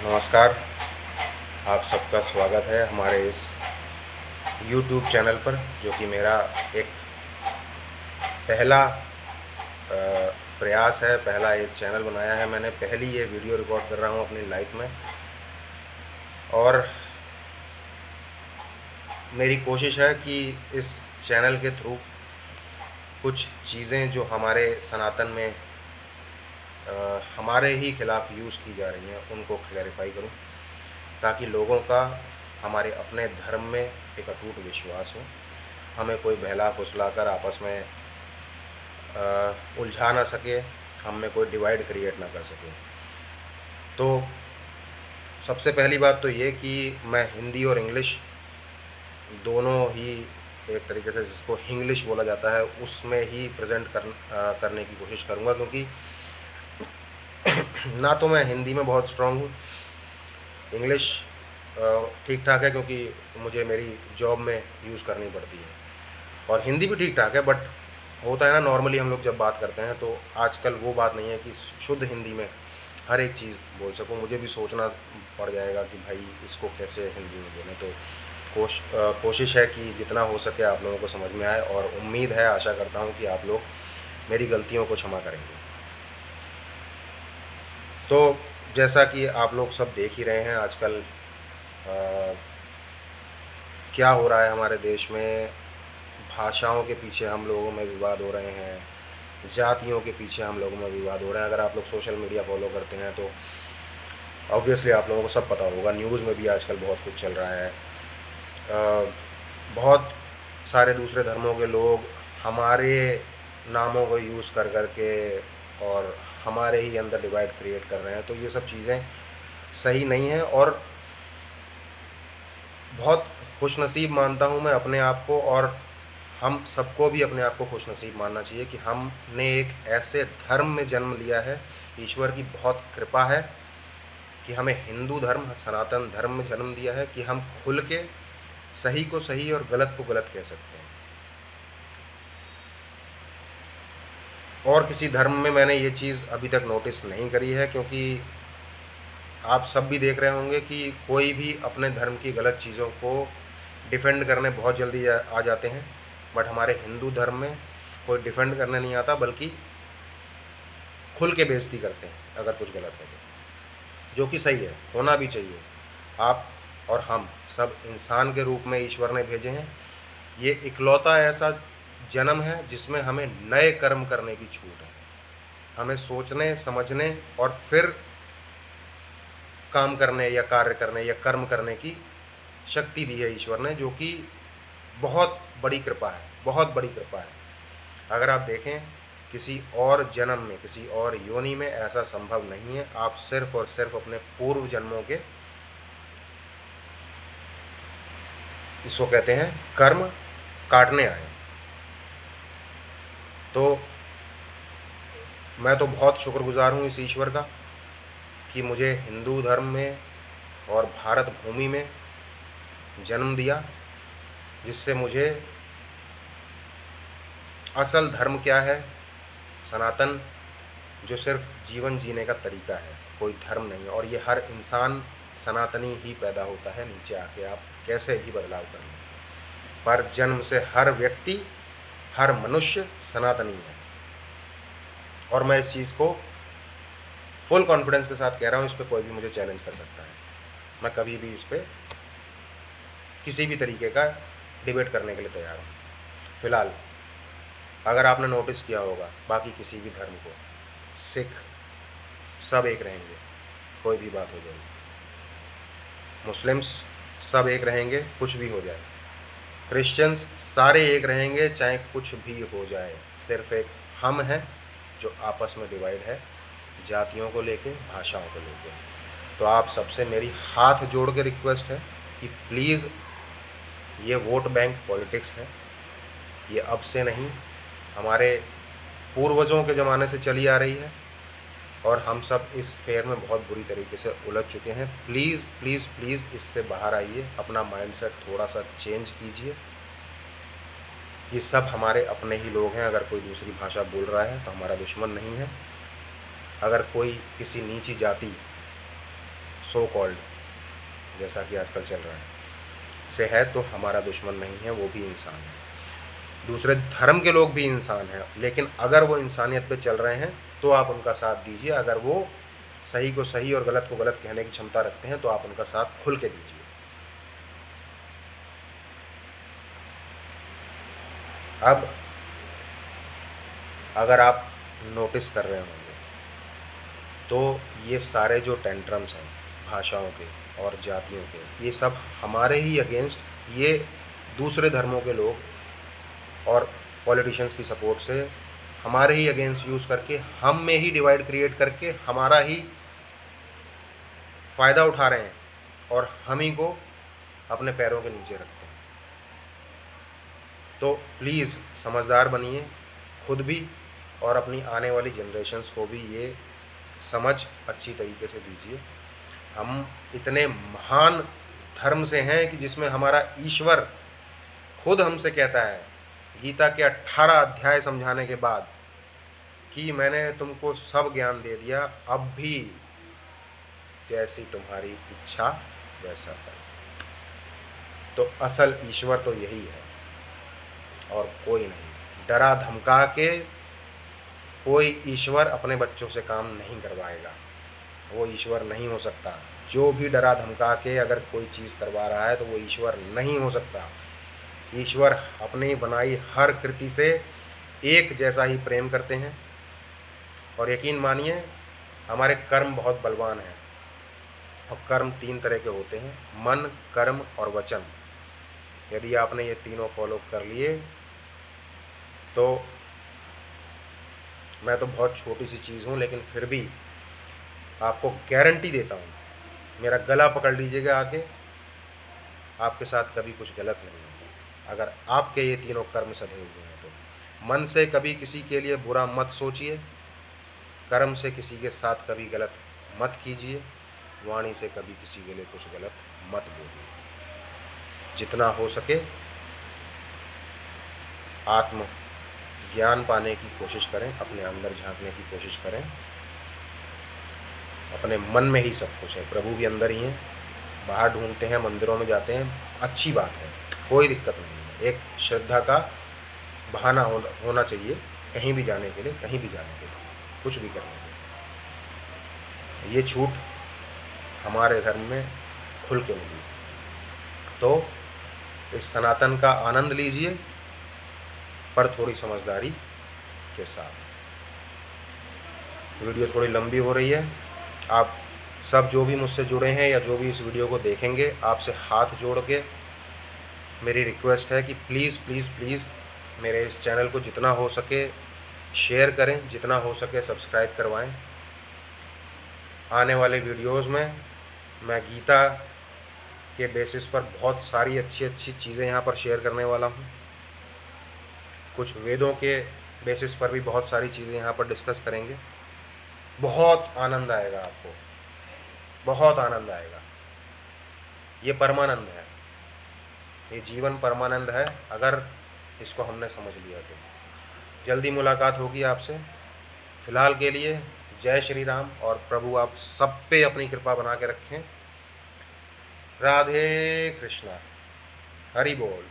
नमस्कार। आप सबका स्वागत है हमारे इस यूट्यूब चैनल पर, जो कि मेरा एक पहला प्रयास है, पहला एक चैनल बनाया है मैंने। पहली ये वीडियो रिकॉर्ड कर रहा हूँ अपनी लाइफ में, और मेरी कोशिश है कि इस चैनल के थ्रू कुछ चीज़ें जो हमारे सनातन में हमारे ही खिलाफ यूज़ की जा रही हैं उनको क्लैरिफाई करूँ, ताकि लोगों का हमारे अपने धर्म में एक अटूट विश्वास हो, हमें कोई बहला फुसलाकर आपस में उलझा ना सके, हम में कोई डिवाइड क्रिएट ना कर सके। तो सबसे पहली बात तो ये कि मैं हिंदी और इंग्लिश दोनों ही, एक तरीके से जिसको हिंग्लिश बोला जाता है, उसमें ही प्रेजेंट करने की कोशिश करूँगा, क्योंकि ना तो मैं हिंदी में बहुत स्ट्रांग हूँ, इंग्लिश ठीक ठाक है क्योंकि मुझे मेरी जॉब में यूज़ करनी पड़ती है, और हिंदी भी ठीक ठाक है। बट होता है ना, नॉर्मली हम लोग जब बात करते हैं तो आजकल वो बात नहीं है कि शुद्ध हिंदी में हर एक चीज़ बोल सकूँ। मुझे भी सोचना पड़ जाएगा कि भाई इसको कैसे हिंदी में बोलें। तो कोशिश है कि जितना हो सके आप लोगों को समझ में आए, और उम्मीद है, आशा करता हूँ कि आप लोग मेरी गलतियों को क्षमा करेंगे। तो जैसा कि आप लोग सब देख ही रहे हैं आजकल क्या हो रहा है हमारे देश में। भाषाओं के पीछे हम लोगों में विवाद हो रहे हैं, जातियों के पीछे हम लोगों में विवाद हो रहे हैं। अगर आप लोग सोशल मीडिया फॉलो करते हैं तो ऑब्वियसली आप लोगों को सब पता होगा, न्यूज़ में भी आजकल बहुत कुछ चल रहा है। बहुत सारे दूसरे धर्मों के लोग हमारे नामों को यूज़ कर कर के और हमारे ही अंदर डिवाइड क्रिएट कर रहे हैं। तो ये सब चीज़ें सही नहीं हैं, और बहुत खुशनसीब मानता हूँ मैं अपने आप को, और हम सबको भी अपने आप को खुशनसीब मानना चाहिए कि हमने एक ऐसे धर्म में जन्म लिया है। ईश्वर की बहुत कृपा है कि हमें हिंदू धर्म, सनातन धर्म में जन्म दिया है, कि हम खुल के सही को सही और गलत को गलत कह सकते हैं। और किसी धर्म में मैंने ये चीज़ अभी तक नोटिस नहीं करी है, क्योंकि आप सब भी देख रहे होंगे कि कोई भी अपने धर्म की गलत चीज़ों को डिफेंड करने बहुत जल्दी आ जाते हैं। बट हमारे हिंदू धर्म में कोई डिफेंड करने नहीं आता, बल्कि खुल के बेइज्जती करते हैं अगर कुछ गलत है तो, जो कि सही है, होना भी चाहिए। आप और हम सब इंसान के रूप में ईश्वर ने भेजे हैं। ये इकलौता ऐसा जन्म है जिसमें हमें नए कर्म करने की छूट है। हमें सोचने, समझने और फिर काम करने या कार्य करने या कर्म करने की शक्ति दी है ईश्वर ने, जो कि बहुत बड़ी कृपा है, बहुत बड़ी कृपा है। अगर आप देखें, किसी और जन्म में, किसी और योनि में ऐसा संभव नहीं है। आप सिर्फ और सिर्फ अपने पूर्व जन्मों के, इसको कहते हैं, कर्म काटने आए। तो मैं तो बहुत शुक्रगुजार हूँ इस ईश्वर का कि मुझे हिंदू धर्म में और भारत भूमि में जन्म दिया, जिससे मुझे असल धर्म क्या है, सनातन, जो सिर्फ जीवन जीने का तरीका है, कोई धर्म नहीं है। और ये हर इंसान सनातनी ही पैदा होता है नीचे आके, आप कैसे भी बदलाव कर लें, पर जन्म से हर व्यक्ति, हर मनुष्य सनातनी है। और मैं इस चीज़ को फुल कॉन्फिडेंस के साथ कह रहा हूँ, इस पर कोई भी मुझे चैलेंज कर सकता है। मैं कभी भी इस पर किसी भी तरीके का डिबेट करने के लिए तैयार हूँ। फिलहाल अगर आपने नोटिस किया होगा, बाकी किसी भी धर्म को, सिख सब एक रहेंगे, कोई भी बात हो जाएगी। मुस्लिम्स सब एक रहेंगे, कुछ भी हो जाए। क्रिश्चियंस सारे एक रहेंगे, चाहे कुछ भी हो जाए। सिर्फ एक हम हैं जो आपस में डिवाइड है, जातियों को लेके, भाषाओं को लेके। तो आप सबसे मेरी हाथ जोड़ के रिक्वेस्ट है कि प्लीज़, ये वोट बैंक पॉलिटिक्स है, ये अब से नहीं, हमारे पूर्वजों के ज़माने से चली आ रही है, और हम सब इस फेयर में बहुत बुरी तरीके से उलझ चुके हैं। प्लीज़ प्लीज़ प्लीज़ इससे बाहर आइए, अपना माइंडसेट थोड़ा सा चेंज कीजिए। ये सब हमारे अपने ही लोग हैं। अगर कोई दूसरी भाषा बोल रहा है तो हमारा दुश्मन नहीं है। अगर कोई किसी नीची जाति, सो कॉल्ड, जैसा कि आजकल चल रहा है, से है तो हमारा दुश्मन नहीं है, वो भी इंसान है। दूसरे धर्म के लोग भी इंसान हैं, लेकिन अगर वो इंसानियत पे चल रहे हैं तो आप उनका साथ दीजिए। अगर वो सही को सही और गलत को गलत कहने की क्षमता रखते हैं तो आप उनका साथ खुल के दीजिए। अब अगर आप नोटिस कर रहे होंगे तो ये सारे जो टेंट्रम्स हैं भाषाओं के और जातियों के, ये सब हमारे ही अगेंस्ट, ये दूसरे धर्मों के लोग और पॉलिटिशियंस की सपोर्ट से हमारे ही अगेंस्ट यूज़ करके, हम में ही डिवाइड क्रिएट करके हमारा ही फ़ायदा उठा रहे हैं और हम ही को अपने पैरों के नीचे रखते हैं। तो प्लीज़ समझदार बनिए, खुद भी और अपनी आने वाली जनरेशन्स को भी ये समझ अच्छी तरीके से दीजिए। हम इतने महान धर्म से हैं कि जिसमें हमारा ईश्वर खुद हमसे कहता है गीता के 18 अध्याय समझाने के बाद कि मैंने तुमको सब ज्ञान दे दिया, अब भी जैसी तुम्हारी इच्छा वैसा कर। तो असल ईश्वर तो यही है और कोई नहीं। डरा धमका के कोई ईश्वर अपने बच्चों से काम नहीं करवाएगा, वो ईश्वर नहीं हो सकता। जो भी डरा धमका के अगर कोई चीज़ करवा रहा है तो वो ईश्वर नहीं हो सकता। ईश्वर अपनी बनाई हर कृति से एक जैसा ही प्रेम करते हैं। और यकीन मानिए हमारे कर्म बहुत बलवान हैं, और कर्म 3 तरह के होते हैं, मन, कर्म और वचन। यदि आपने ये तीनों फॉलो कर लिए तो मैं तो बहुत छोटी सी चीज़ हूँ, लेकिन फिर भी आपको गारंटी देता हूँ, मेरा गला पकड़ लीजिएगा आके, आपके साथ कभी कुछ गलत नहीं होगा अगर आपके ये तीनों कर्म सधे हुए हैं तो। मन से कभी किसी के लिए बुरा मत सोचिए, कर्म से किसी के साथ कभी गलत मत कीजिए, वाणी से कभी किसी के लिए कुछ गलत मत बोलिए। जितना हो सके आत्म ज्ञान पाने की कोशिश करें, अपने अंदर झांकने की कोशिश करें। अपने मन में ही सब कुछ है, प्रभु भी अंदर ही हैं। बाहर ढूंढते हैं, मंदिरों में जाते हैं, अच्छी बात है, कोई दिक्कत नहीं है। एक श्रद्धा का बहाना होना चाहिए कहीं भी जाने के लिए, कहीं भी जाने के लिए, कुछ भी करने के लिए। ये छूट हमारे धर्म में खुल के मिली। तो इस सनातन का आनंद लीजिए, पर थोड़ी समझदारी के साथ। वीडियो थोड़ी लंबी हो रही है। आप सब जो भी मुझसे जुड़े हैं या जो भी इस वीडियो को देखेंगे, आपसे हाथ जोड़ के मेरी रिक्वेस्ट है कि प्लीज़ प्लीज़ प्लीज़ मेरे इस चैनल को जितना हो सके शेयर करें, जितना हो सके सब्सक्राइब करवाएं। आने वाले वीडियोस में मैं गीता के बेसिस पर बहुत सारी अच्छी अच्छी चीज़ें यहाँ पर शेयर करने वाला हूँ। कुछ वेदों के बेसिस पर भी बहुत सारी चीज़ें यहाँ पर डिस्कस करेंगे। बहुत आनंद आएगा आपको, बहुत आनंद आएगा। ये परमानंद है, ये जीवन परमानंद है अगर इसको हमने समझ लिया तो। जल्दी मुलाकात होगी आपसे। फ़िलहाल के लिए जय श्री राम, और प्रभु आप सब पे अपनी कृपा बना के रखें। राधे कृष्णा, हरि बोल।